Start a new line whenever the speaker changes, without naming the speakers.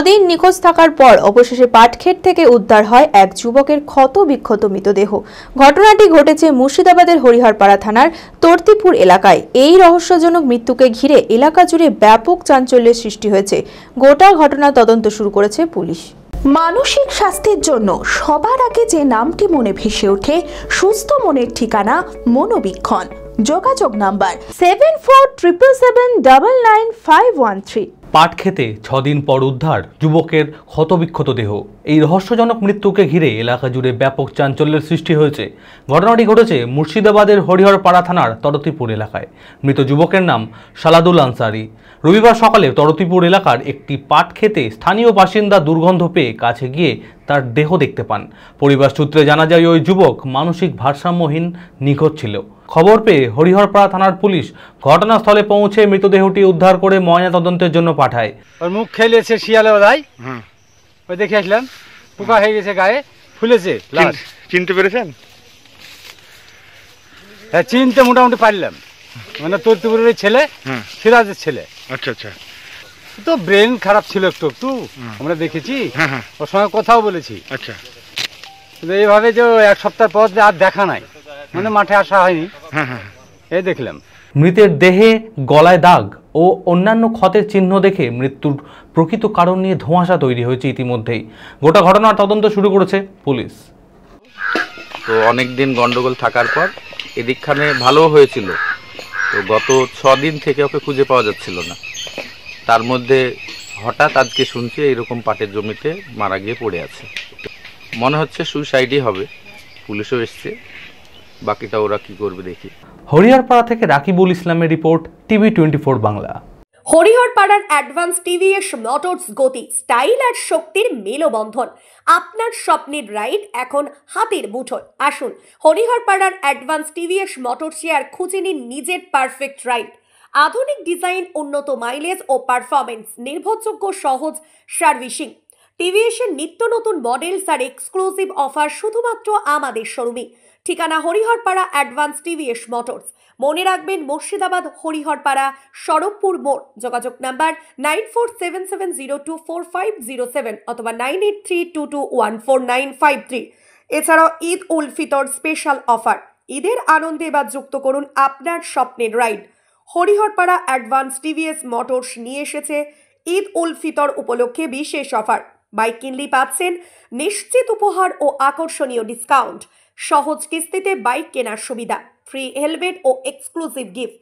দিন নিখোঁজ থাকার পর অবশেষে পাটক্ষেত থেকে উদ্ধার হয় এক যুবকের ক্ষত-বিক্ষত মৃতদেহ। ঘটনাটি ঘটেছে মুর্শিদাবাদের হরিহরপাড়া থানার তর্তিপুর এলাকায়। এই রহস্যজনক মৃত্যুকে ঘিরে এলাকা জুড়ে ব্যাপক চাঞ্চল্যের সৃষ্টি হয়েছে। গোটা ঘটনা তদন্ত শুরু করেছে পুলিশ।
মানসিক স্বাস্থ্যের জন্য সবার আগে যে নামটি মনে ভেসে ওঠে, সুস্থ মনের ঠিকানা মনোবীক্ষণ। যোগাযোগ নাম্বার 7477799513।
পাটক্ষেতে 6 দিন পর উদ্ধার যুবকের ক্ষতবিক্ষত দেহ। এই রহস্যজনক মৃত্যুকে ঘিরে এলাকা জুড়ে ব্যাপক চাঞ্চল্যের সৃষ্টি হয়েছে। ঘটনাটি ঘটেছে মুর্শিদাবাদের হরিহরপাড়া থানার তরতিপুর এলাকায়। মৃত যুবকের নাম সালাদুল আনসারি। রবিবার সকালে তরতিপুর এলাকার একটি পাটক্ষেতে স্থানীয় বাসিন্দা দুর্গন্ধ পেয়ে কাছে গিয়ে তার দেহ দেখতে পান। পরিবার সূত্রে জানা যায় ওই যুবক মানসিক ভারসাম্যহীন নিখোঁজ ছিল। খবর পেয়ে হরিহরপাড়া থানার পুলিশ ঘটনাস্থলে পৌঁছে মৃতদেহটি উদ্ধার করে ময়নাতদন্তের জন্য পাঠায়।
ওর মুখ খেলেছে শিয়ালে ওলাই, ওই দেখে আসলাম পোকা হয়ে গেছে, গায়ে ফুলেছে।
চিনতে পেরেছেন?
হ্যাঁ, চিনতে মোটামুটি পারলাম। মানে তরতিপুরের ছেলে, সিরাজের ছেলে।
আচ্ছা আচ্ছা।
তো ব্রেন খারাপ ছিল একটু একটু, আমরা দেখেছি, ওর সঙ্গে কথাও বলেছি।
আচ্ছা।
কিন্তু এইভাবে যে 1 সপ্তাহ পর আর দেখা নাই, মানে মাঠে আসা হয়নি, এই দেখলাম।
মৃতের দেহে গলায় দাগ ও অন্যান্য ক্ষতের চিহ্ন দেখে মৃত্যুর প্রকৃত কারণ নিয়ে ধোঁয়াশা তৈরি হয়েছে ইতিমধ্যেই। গোটা ঘটনার তদন্ত শুরু করেছে পুলিশ।
তো অনেকদিন গন্ডগোল থাকার পর এদিকখানে ভালো হয়েছিল, তো গত 6 দিন থেকে ওকে খুঁজে পাওয়া যাচ্ছিল না। তার মধ্যে হঠাৎ আজকে শুনছি এইরকম পাটের জমিতে মারা গিয়ে পড়ে আছে। মনে হচ্ছে সুইসাইডই হবে। পুলিশও এসছে, বাকিটা ওরা কি করবে দেখি।
হরিহরপাড়া থেকে রাকিবুল ইসলামের রিপোর্ট, টিভি 24 বাংলা।
হরিহরপাড়ার অ্যাডভান্স টিভিএস মোটরস, গতি, স্টাইল আর শক্তির মেলবন্ধন। আপনার স্বপ্নের রাইড এখন হাতের মুঠোয়। আসুন হরিহরপাড়ার অ্যাডভান্স টিভিএস মোটরসে আর খুঁজে নিন নিজের পারফেক্ট রাইড। আধুনিক ডিজাইন, উন্নত মাইলেজ ও পারফরমেন্স, নির্ভরযোগ্য সহজ সার্ভিসিং। টিভিএসের নিত্য নতুন মডেলস আর এক্সক্লুসিভ অফার শুধুমাত্র আমাদের শোরুমে। ঠিকানা হরিহরপাড়া অ্যাডভান্স টিভিএস মোটরস। মনে রাখবেন, মুর্শিদাবাদ হরিহরপাড়া সড়কপুর মোড়। যোগাযোগ নাম্বার 9477024507 অথবা 9832214953। এছাড়াও ঈদ উল ফিতর স্পেশাল অফার। ঈদের আনন্দে এবার যুক্ত করুন আপনার স্বপ্নের ride. Hariharpara advance TVS motors নিয়ে এসেছে ঈদ উল ফিতর উপলক্ষে বিশেষ অফার। বাইক কিনলেই পাচ্ছেন নিশ্চিত উপহার ও আকর্ষণীয় ডিসকাউন্ট। সহজ কিস্তিতে বাইক কেনার সুবিধা, ফ্রি হেলমেট ও এক্সক্লুসিভ গিফট।